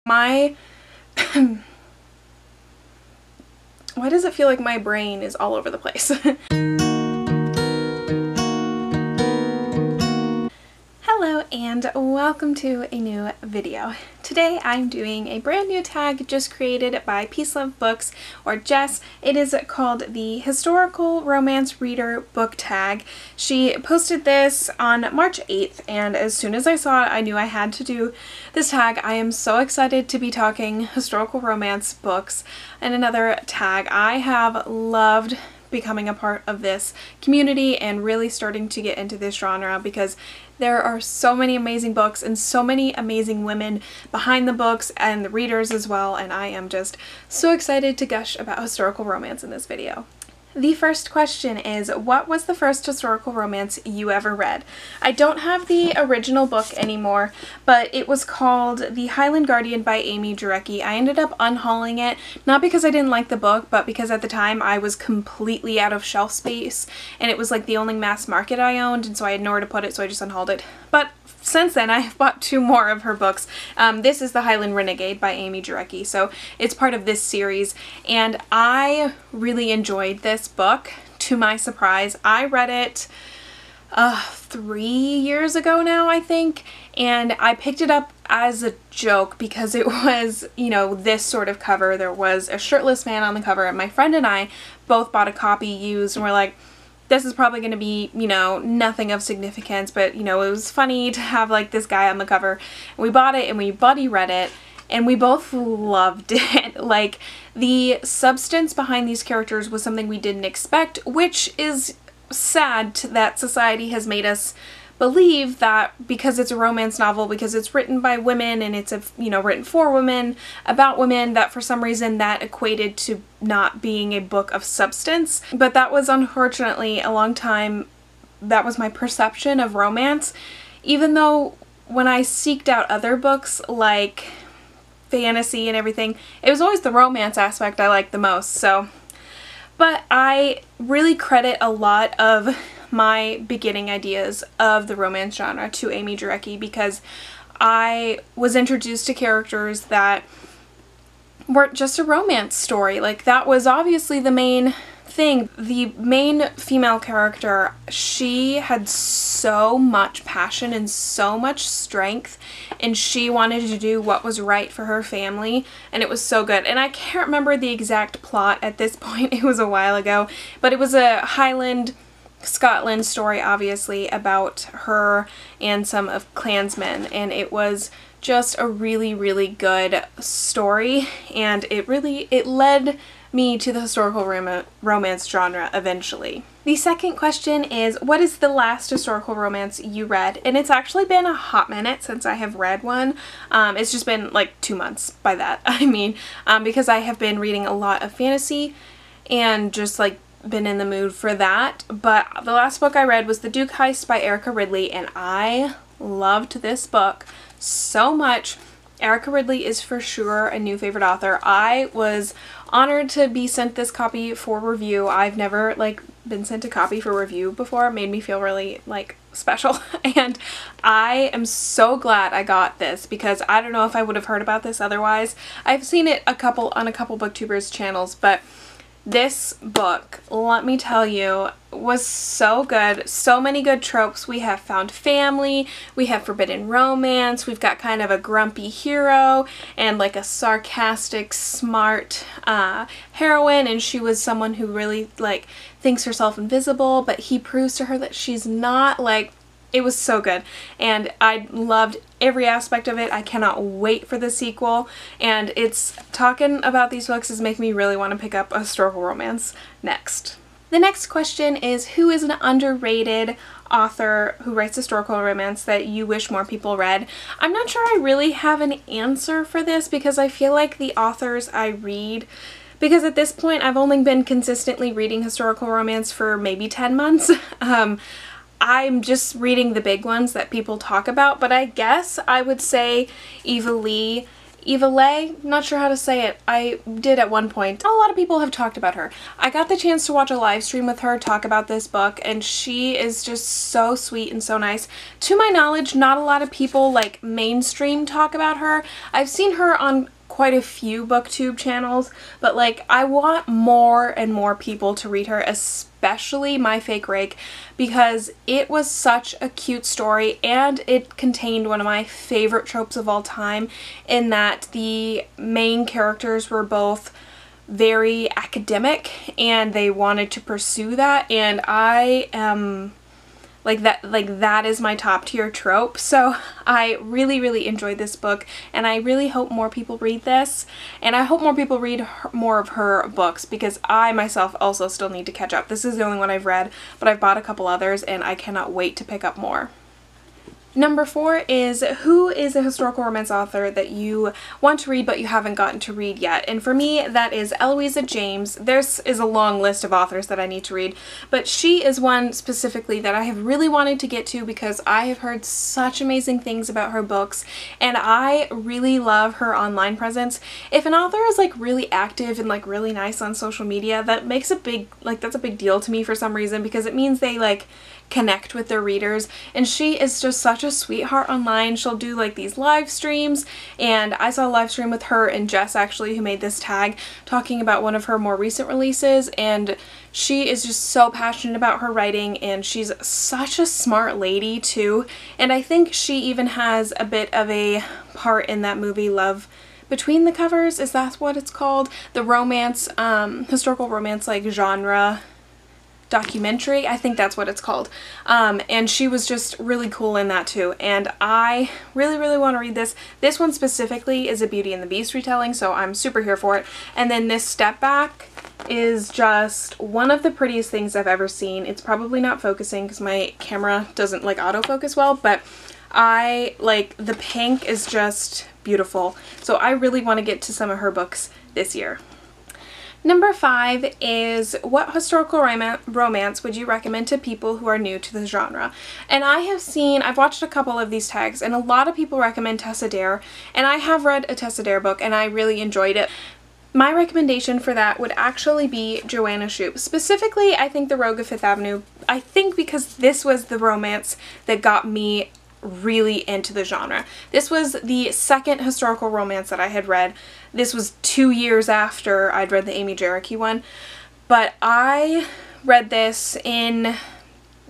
My why does it feel like my brain is all over the place? Hello and welcome to a new video. Today I'm doing a brand new tag just created by Peace Love Books, or Jess. It is called the Historical Romance Reader Book Tag. She posted this on March 8th, and as soon as I saw it I knew I had to do this tag. I am so excited to be talking historical romance books. And another tag, I have loved becoming a part of this community and really starting to get into this genre because there are so many amazing books and so many amazing women behind the books and the readers as well, and I am just so excited to gush about historical romance in this video. The first question is, what was the first historical romance you ever read? I don't have the original book anymore, but it was called The Highland Guardian by Amy Jarecki. I ended up unhauling it, not because I didn't like the book, but because at the time I was completely out of shelf space, and it was like the only mass market I owned, and so I had nowhere to put it, so I just unhauled it. But since then, I have bought two more of her books. This is The Highland Renegade by Amy Jarecki, so it's part of this series, and I really enjoyed this book, to my surprise. I read it 3 years ago now, I think, and I picked it up as a joke because it was, you know, this sort of cover. There was a shirtless man on the cover, and my friend and I both bought a copy used, and we're like, this is probably going to be, you know, nothing of significance, but, you know, it was funny to have, like, this guy on the cover. And we bought it and we buddy read it, and we both loved it. Like, the substance behind these characters was something we didn't expect, which is sad that society has made us believe that because it's a romance novel, because it's written by women and it's, you know, written for women, about women, that for some reason that equated to not being a book of substance. But that was unfortunately a long time, that was my perception of romance, even though when I seeked out other books like fantasy and everything, it was always the romance aspect I liked the most. So, but I really credit a lot of my beginning ideas of the romance genre to Amy Jarecki, because I was introduced to characters that weren't just a romance story. Like, that was obviously the main thing. The main female character, she had so much passion and so much strength, and she wanted to do what was right for her family, and it was so good. And I can't remember the exact plot at this point, it was a while ago, but it was a Highland Scotland story, obviously, about her and some of clansmen, and it was just a really, really good story, and it led me to the historical romance genre eventually. The second question is, what is the last historical romance you read? And it's actually been a hot minute since I have read one. It's just been like 2 months by that, I mean, because I have been reading a lot of fantasy and just like been in the mood for that. But the last book I read was The Duke Heist by Erica Ridley, and I loved this book so much. Erica Ridley is for sure a new favorite author. I was honored to be sent this copy for review. I've never like been sent a copy for review before. It made me feel really like special, and I am so glad I got this because I don't know if I would have heard about this otherwise. I've seen it on a couple booktubers channels, but this book, let me tell you, was so good. So many good tropes. We have found family, we have forbidden romance, we've got kind of a grumpy hero and like a sarcastic, smart heroine, and she was someone who really like thinks herself invisible, but he proves to her that she's not. Like, it was so good, and I loved every aspect of it. I cannot wait for the sequel, and it's talking about these books is making me really want to pick up a historical romance next. The next question is, who is an underrated author who writes historical romance that you wish more people read? I'm not sure I really have an answer for this because I feel like the authors I read, because at this point I've only been consistently reading historical romance for maybe 10 months. I'm just reading the big ones that people talk about, but I guess I would say Eva Lee Eva Leigh, not sure how to say it. I did at one point. A lot of people have talked about her. I got the chance to watch a live stream with her talk about this book, and she is just so sweet and so nice. To my knowledge, not a lot of people like mainstream talk about her. I've seen her on quite a few booktube channels, but like I want more and more people to read her, especially My Fake Rake, because it was such a cute story and it contained one of my favorite tropes of all time, in that the main characters were both very academic and they wanted to pursue that, and I am that is my top tier trope. So I really enjoyed this book, and I really hope more people read this, and I hope more people read more of her books, because I myself also still need to catch up. This is the only one I've read, but I've bought a couple others and I cannot wait to pick up more. Number 4 is, who is a historical romance author that you want to read but you haven't gotten to read yet? And for me, that is Eloisa James. This is a long list of authors that I need to read, but she is one specifically that I have really wanted to get to because I have heard such amazing things about her books, and I really love her online presence. If an author is like really active and like really nice on social media, that makes a big, that's a big deal to me for some reason, because it means they like connect with their readers, and she is just such a sweetheart online. She'll do like these live streams, and I saw a live stream with her and Jess actually, who made this tag, talking about one of her more recent releases, and she is just so passionate about her writing, and she's such a smart lady too, and I think she even has a bit of a part in that movie Love Between the Covers, is that what it's called? The romance, historical romance like genre documentary, I think that's what it's called, and she was just really cool in that too, and I really want to read this. This one specifically is a Beauty and the Beast retelling, so I'm super here for it. And then this step back is just one of the prettiest things I've ever seen. It's probably not focusing because my camera doesn't like autofocus well, but I like the pink is just beautiful, so I really want to get to some of her books this year. Number 5 is, what historical romance would you recommend to people who are new to the genre? And I've watched a couple of these tags, and a lot of people recommend Tessa Dare, and I have read a Tessa Dare book and I really enjoyed it. My recommendation for that would actually be Joanna Shupe. Specifically, I think The Rogue of Fifth Avenue. I think because this was the romance that got me really into the genre. This was the second historical romance that I had read. This was 2 years after I'd read the Amy Cherokee one, but I read this in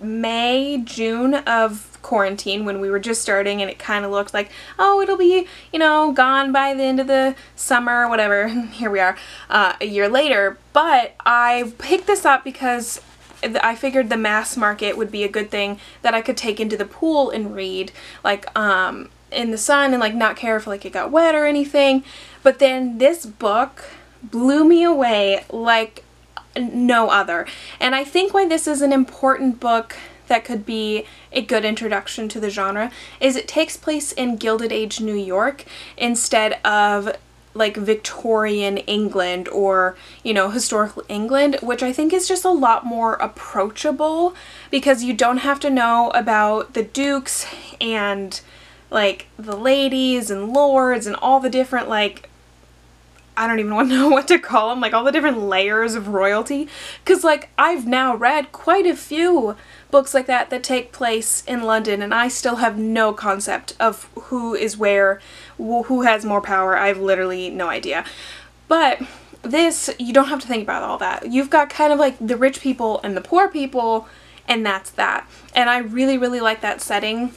May, June of quarantine when we were just starting, and it kind of looked like, oh, it'll be, you know, gone by the end of the summer or whatever. Here we are, a year later, but I picked this up because I figured the mass market would be a good thing that I could take into the pool and read, like, in the sun, and like not care if like it got wet or anything. But then this book blew me away like no other. And I think why this is an important book that could be a good introduction to the genre is it takes place in Gilded Age New York instead of like Victorian England or, you know, historical England, which I think is just a lot more approachable because you don't have to know about the dukes and like the ladies and lords and all the different, like, I don't even know what to call them, like all the different layers of royalty, because like I've now read quite a few books like that that take place in London, and I still have no concept of who is where, who has more power. I have literally no idea. But this, you don't have to think about all that. You've got kind of like the rich people and the poor people, and that's that. And I really like that setting.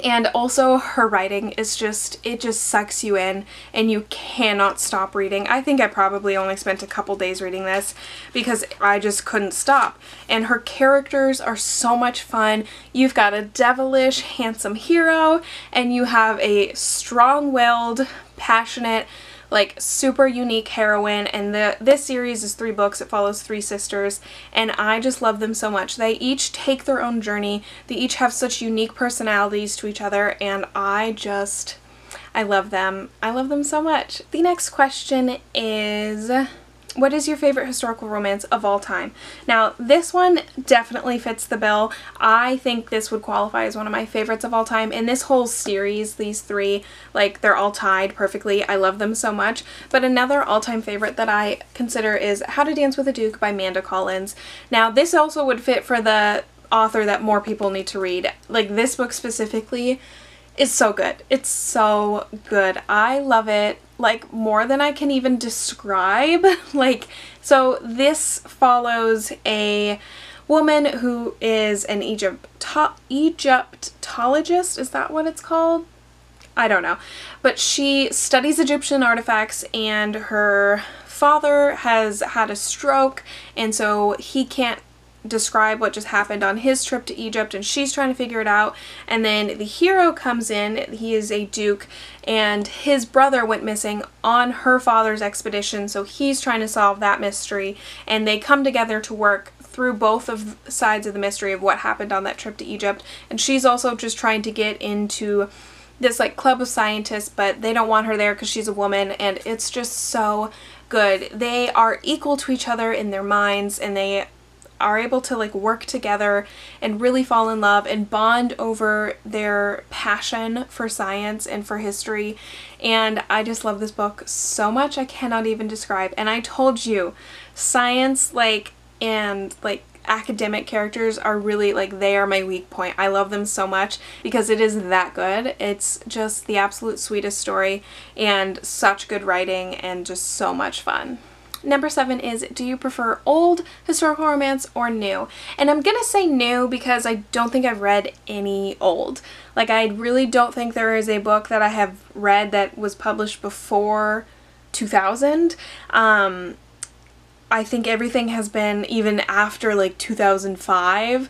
And also her writing is just, it just sucks you in and you cannot stop reading. I think I probably only spent a couple days reading this because I just couldn't stop. And her characters are so much fun. You've got a devilish, handsome hero, and you have a strong-willed, passionate, like super unique heroine, and this series is 3 books. It follows 3 sisters, and I just love them so much. They each take their own journey. They each have such unique personalities to each other, and I love them. I love them so much. The next question is, what is your favorite historical romance of all time? Now, this one definitely fits the bill. I think this would qualify as one of my favorites of all time. In this whole series, these three, like, they're all tied perfectly. I love them so much. But another all-time favorite that I consider is How to Dance with a Duke by Amanda Collins. Now, this also would fit for the author that more people need to read. Like, this book specifically is so good. It's so good. I love it, like, more than I can even describe. Like, so this follows a woman who is an Egyptologist, is that what it's called? I don't know. But she studies Egyptian artifacts, and her father has had a stroke, and so he can't describe what just happened on his trip to Egypt, and she's trying to figure it out. And then the hero comes in. He is a duke, and his brother went missing on her father's expedition, so he's trying to solve that mystery, and they come together to work through both of sides of the mystery of what happened on that trip to Egypt. And she's also just trying to get into this like club of scientists, but they don't want her there because she's a woman, and it's just so good. They are equal to each other in their minds, and they are able to like work together and really fall in love and bond over their passion for science and for history. And I just love this book so much, I cannot even describe. And I told you, science and academic characters are really like, they are my weak point. I love them so much because it is that good. It's just the absolute sweetest story and such good writing and just so much fun. Number 7 is, do you prefer old historical romance or new? And I'm gonna say new because I don't think I've read any old. Like, I really don't think there is a book that I have read that was published before 2000. I think everything has been even after like 2005.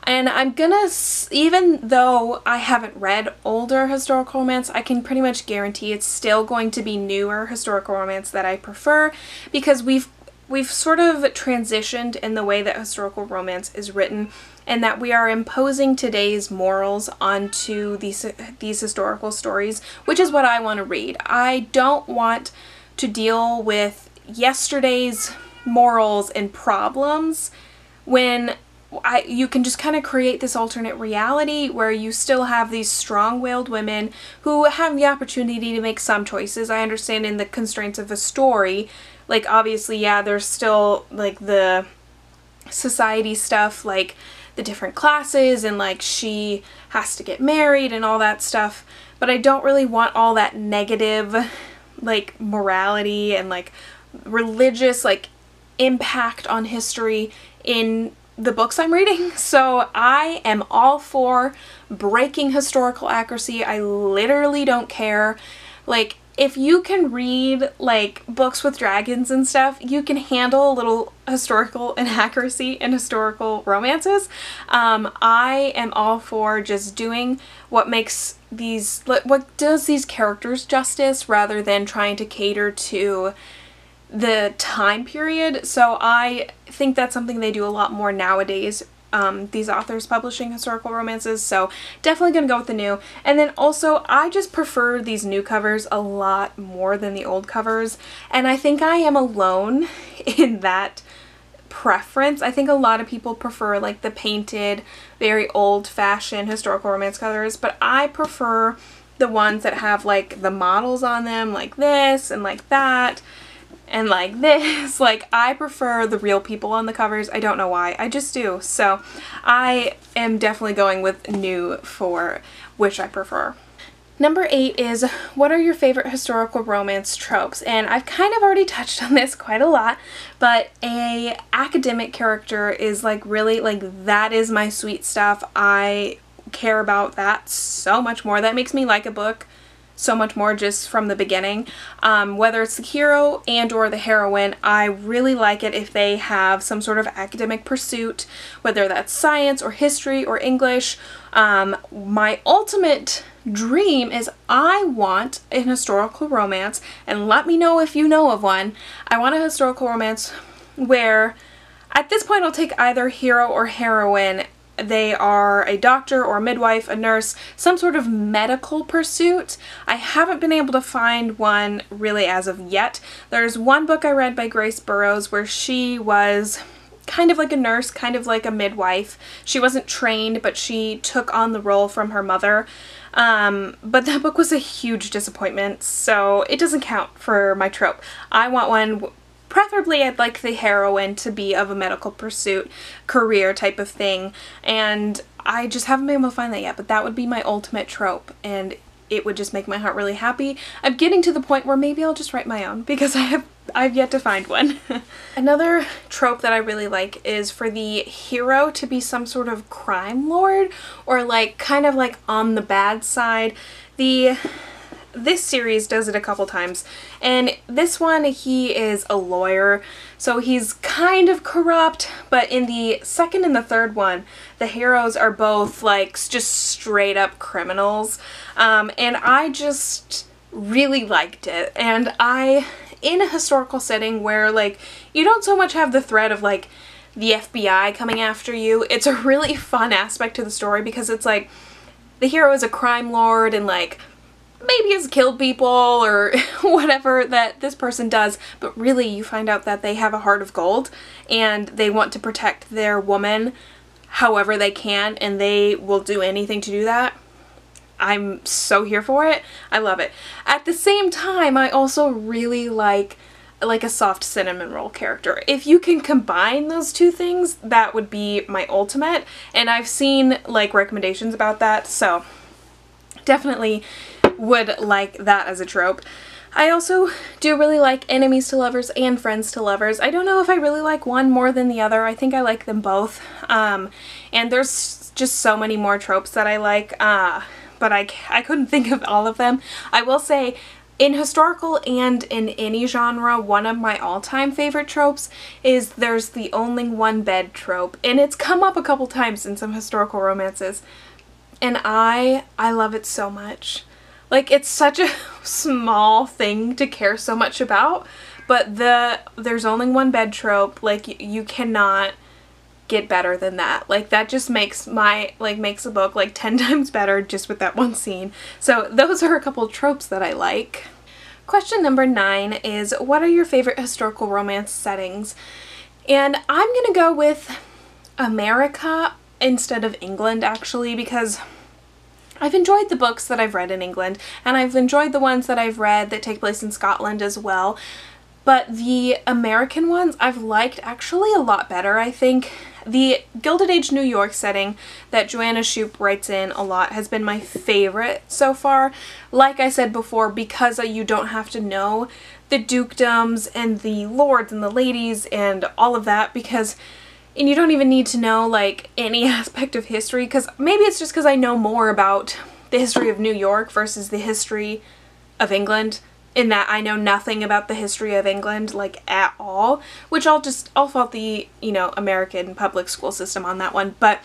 And I'm gonna, even though I haven't read older historical romance, I can pretty much guarantee it's still going to be newer historical romance that I prefer, because we've sort of transitioned in the way that historical romance is written, and that we are imposing today's morals onto these historical stories, which is what I want to read. I don't want to deal with yesterday's morals and problems when you can just kind of create this alternate reality where you still have these strong-willed women who have the opportunity to make some choices. I understand in the constraints of a story, like obviously, yeah, there's still like the society stuff, like the different classes, and like she has to get married and all that stuff, but I don't really want all that negative like morality and like religious like impact on history in the books I'm reading. So I am all for breaking historical accuracy. I literally don't care. Like, if you can read like books with dragons and stuff, you can handle a little historical inaccuracy in historical romances. I am all for just doing what does these characters justice rather than trying to cater to the time period. So I think that's something they do a lot more nowadays, these authors publishing historical romances, so definitely gonna go with the new. And then also, I just prefer these new covers a lot more than the old covers, and I think I am alone in that preference. I think a lot of people prefer like the painted, very old-fashioned historical romance covers, but I prefer the ones that have like the models on them like this and like that and like this. Like, I prefer the real people on the covers. I don't know why, I just do. So I am definitely going with new for which I prefer. Number 8 is, what are your favorite historical romance tropes? And I've kind of already touched on this quite a lot, but a academic character is like really like, that is my sweet stuff. I care about that so much more. That makes me like a book so much more just from the beginning. Whether it's the hero and or the heroine, I really like it if they have some sort of academic pursuit, whether that's science or history or English. My ultimate dream is I want an historical romance, and let me know if you know of one. I want a historical romance where, at this point, I'll take either hero or heroine They are a doctor or a midwife, a nurse, some sort of medical pursuit. I haven't been able to find one really as of yet. There's one book I read by Grace Burrows where she was kind of like a nurse, kind of like a midwife. She wasn't trained, but she took on the role from her mother. But that book was a huge disappointment, so it doesn't count for my trope. I want one, preferably I'd like the heroine to be of a medical pursuit, career type of thing, and I just haven't been able to find that yet, but that would be my ultimate trope, and it would just make my heart really happy. I'm getting to the point where maybe I'll just write my own because I've yet to find one. Another trope that I really like is for the hero to be some sort of crime lord or like kind of like on the bad side. This series does it a couple times, and this one he is a lawyer, so he's kind of corrupt, but in the second and the third one the heroes are both like just straight up criminals, and I just really liked it. And in a historical setting where like you don't so much have the threat of like the FBI coming after you, it's a really fun aspect to the story because it's like the hero is a crime lord and like maybe has killed people or whatever that this person does, but really you find out that they have a heart of gold and they want to protect their woman however they can, and they will do anything to do that. I'm so here for it. I love it. At the same time, I also really like a soft cinnamon roll character. If you can combine those two things, that would be my ultimate, and I've seen like recommendations about that, so definitely would like that as a trope. I also do really like enemies to lovers and friends to lovers. I don't know if I really like one more than the other. I think I like them both. And there's just so many more tropes that I like, but I couldn't think of all of them. I will say in historical and in any genre, one of my all-time favorite tropes is there's the only one bed trope, and it's come up a couple times in some historical romances, and I love it so much. Like, it's such a small thing to care so much about, but there's only one bed trope, like, you cannot get better than that. Like, that just makes makes a book like 10 times better just with that one scene. So those are a couple tropes that I like. Question number 9 is, what are your favorite historical romance settings? And I'm gonna go with America instead of England, actually, because I've enjoyed the books that I've read in England, and I've enjoyed the ones that I've read that take place in Scotland as well, but the American ones I've liked actually a lot better, I think. The Gilded Age New York setting that Joanna Shupe writes in a lot has been my favorite so far. Like I said before, because you don't have to know the dukedoms and the lords and the ladies and all of that, and you don't even need to know like any aspect of history, because maybe it's just because I know more about the history of New York versus the history of England, in that I know nothing about the history of England like at all, which I'll fault the, you know, American public school system on that one. But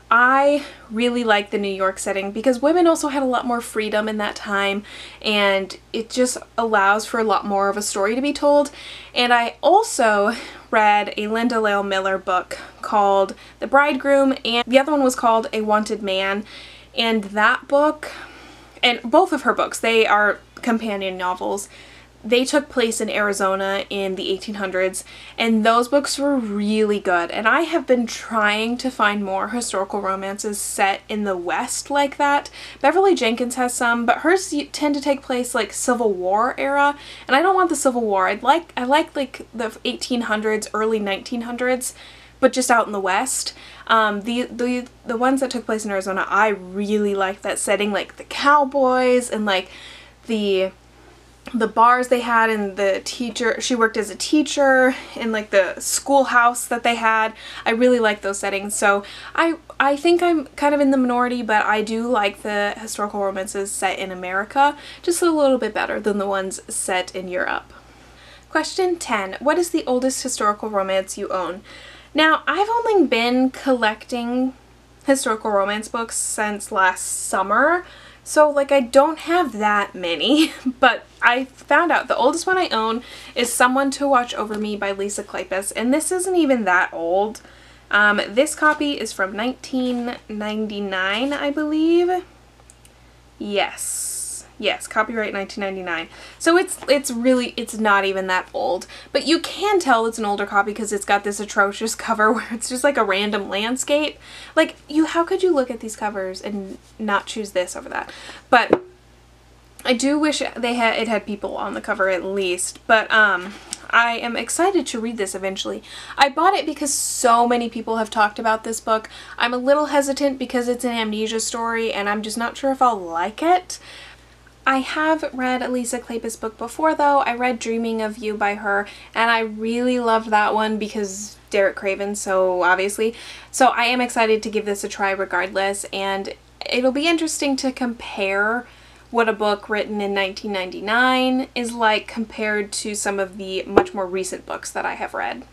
I really like the New York setting because women also had a lot more freedom in that time, and it just allows for a lot more of a story to be told. And I also read a Linda Lale Miller book called The Bridegroom, and the other one was called A Wanted Man. And that book, and both of her books, they are companion novels. They took place in Arizona in the 1800s, and those books were really good. And I have been trying to find more historical romances set in the West like that. Beverly Jenkins has some, but hers tend to take place like Civil War era, and I don't want the Civil War. I like the 1800s, early 1900s, but just out in the West. The ones that took place in Arizona, I really like that setting, like the cowboys and like the bars they had, and the teacher, she worked as a teacher in like the schoolhouse that they had. I really like those settings. So I think I'm kind of in the minority, but I do like the historical romances set in America just a little bit better than the ones set in Europe. Question 10. What is the oldest historical romance you own? Now, I've only been collecting historical romance books since last summer, so like I don't have that many, but I found out the oldest one I own is Someone to Watch Over Me by Lisa Kleypas, and this isn't even that old. This copy is from 1999, I believe. Yes, copyright 1999. So it's not even that old, but you can tell it's an older copy because it's got this atrocious cover where it's just like a random landscape. Like, how could you look at these covers and not choose this over that? But I do wish it had people on the cover at least, but I am excited to read this eventually. I bought it because so many people have talked about this book. I'm a little hesitant because it's an amnesia story and I'm just not sure if I'll like it. I have read Lisa Kleypas' book before though. I read Dreaming of You by her and I really loved that one because Derek Craven, so obviously. So I am excited to give this a try regardless, and it'll be interesting to compare what a book written in 1999 is like compared to some of the much more recent books that I have read.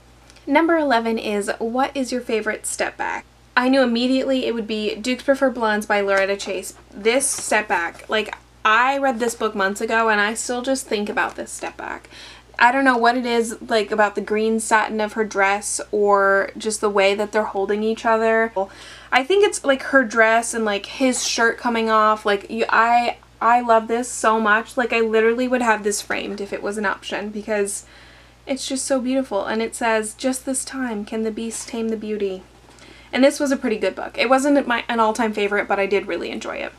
Number 11 is, what is your favorite step back? I knew immediately it would be Dukes Prefer Blondes by Loretta Chase. This step back, like, I read this book months ago and I still just think about this step back. I don't know what it is, like, about the green satin of her dress or just the way that they're holding each other. I think it's like her dress and like his shirt coming off. Like, I love this so much. Like, I literally would have this framed if it was an option because it's just so beautiful. And it says, just this time can the beast tame the beauty. And this was a pretty good book. It wasn't an all-time favorite, but I did really enjoy it.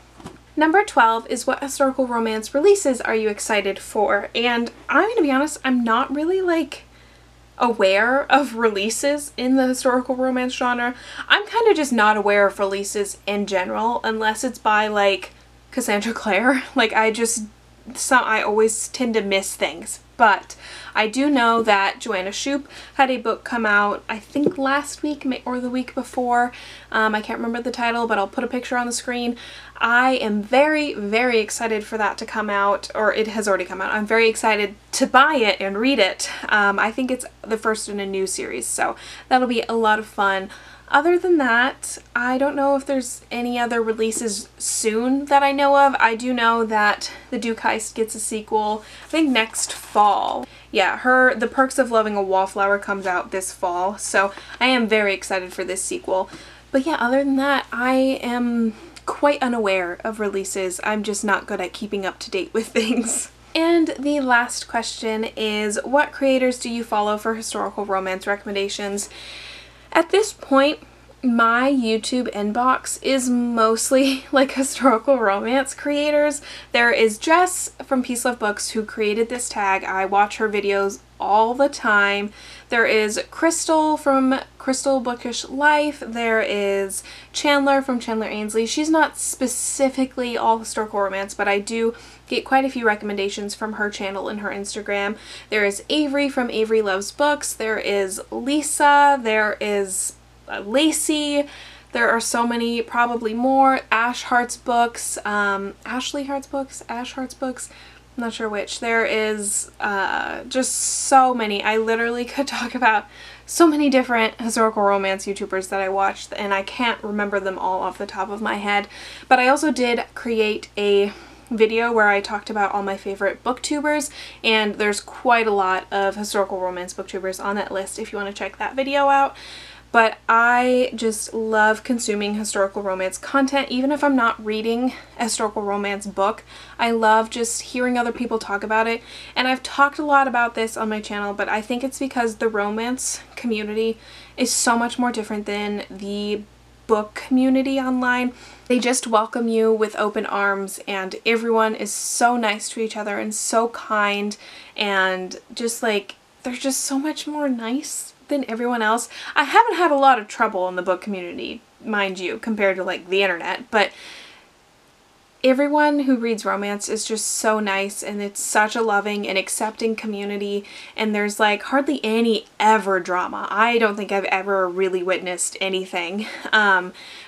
Number 12 is, what historical romance releases are you excited for? And I'm going to be honest, I'm not really like aware of releases in the historical romance genre. I'm kind of just not aware of releases in general unless it's by like Cassandra Clare. Like, I always tend to miss things, but I do know that Joanna Shupe had a book come out, I think last week or the week before. I can't remember the title, but I'll put a picture on the screen. I am very, very excited for that to come out, or it has already come out. I'm very excited to buy it and read it. I think it's the first in a new series, so that'll be a lot of fun. Other than that, I don't know if there's any other releases soon that I know of. I do know that The Duke Heist gets a sequel, I think next fall. Yeah, The Perks of Loving a Wallflower comes out this fall, so I am very excited for this sequel. But yeah, other than that, I am quite unaware of releases. I'm just not good at keeping up to date with things. And the last question is, what creators do you follow for historical romance recommendations? At this point, my YouTube inbox is mostly like historical romance creators. There is Jess from Peace Love Books who created this tag. I watch her videos all the time. There is Crystal from Crystal Bookish Life. There is Chandler from Chandler Ainsley. She's not specifically all historical romance, but I do get quite a few recommendations from her channel and her Instagram. There is Avery from Avery Loves Books. There is Lisa. There is Lacey. There are so many, probably more. Ash Hart's books, Ashley Hart's books, Ash Hart's books. I'm not sure which. There is just so many. I literally could talk about so many different historical romance YouTubers that I watched, and I can't remember them all off the top of my head. But I also did create a video where I talked about all my favorite booktubers, and there's quite a lot of historical romance booktubers on that list if you want to check that video out. But I just love consuming historical romance content. Even if I'm not reading a historical romance book, I love just hearing other people talk about it. And I've talked a lot about this on my channel, but I think it's because the romance community is so much more different than the book community online. They just welcome you with open arms, and everyone is so nice to each other and so kind, and just like, they're just so much more nice than everyone else. I haven't had a lot of trouble in the book community, mind you, compared to like the internet, but everyone who reads romance is just so nice, and it's such a loving and accepting community, and there's like hardly any ever drama. I don't think I've ever really witnessed anything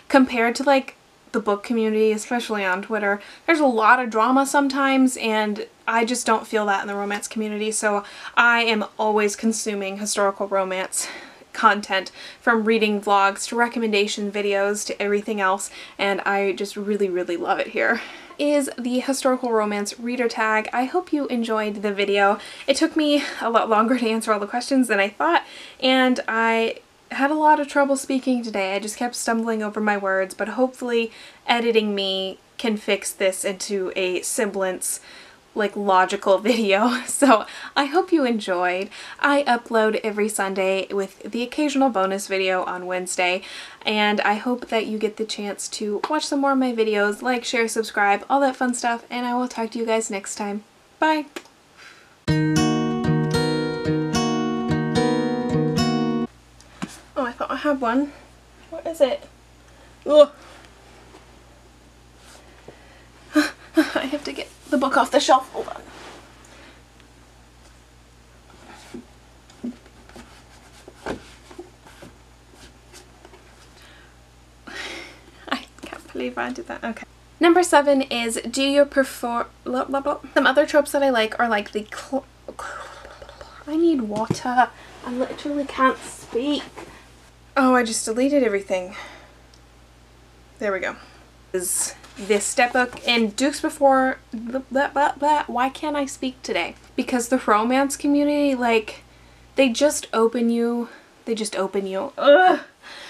compared to like the book community, especially on Twitter. There's a lot of drama sometimes, and I just don't feel that in the romance community, so I am always consuming historical romance content, from reading vlogs to recommendation videos to everything else, and I just really, really love it here. Is the historical romance reader tag. I hope you enjoyed the video. It took me a lot longer to answer all the questions than I thought, and I had a lot of trouble speaking today. I just kept stumbling over my words, but hopefully editing me can fix this into a semblance, like, logical video. So I hope you enjoyed. I upload every Sunday with the occasional bonus video on Wednesday, and I hope that you get the chance to watch some more of my videos, like, share, subscribe, all that fun stuff, and I will talk to you guys next time. Bye! Oh, I thought I had one. What is it? Ugh. I have to get the book off the shelf. Hold on. I can't believe I did that. Okay. Number 7 is, do you prefer blah, blah, blah. Some other tropes that I like are like the I need water. I literally can't speak. Oh, I just deleted everything. There we go. Is this stepbook and Dukes Before blah, blah, blah. Why can't I speak today? Because the romance community, like, they just open you. Ugh.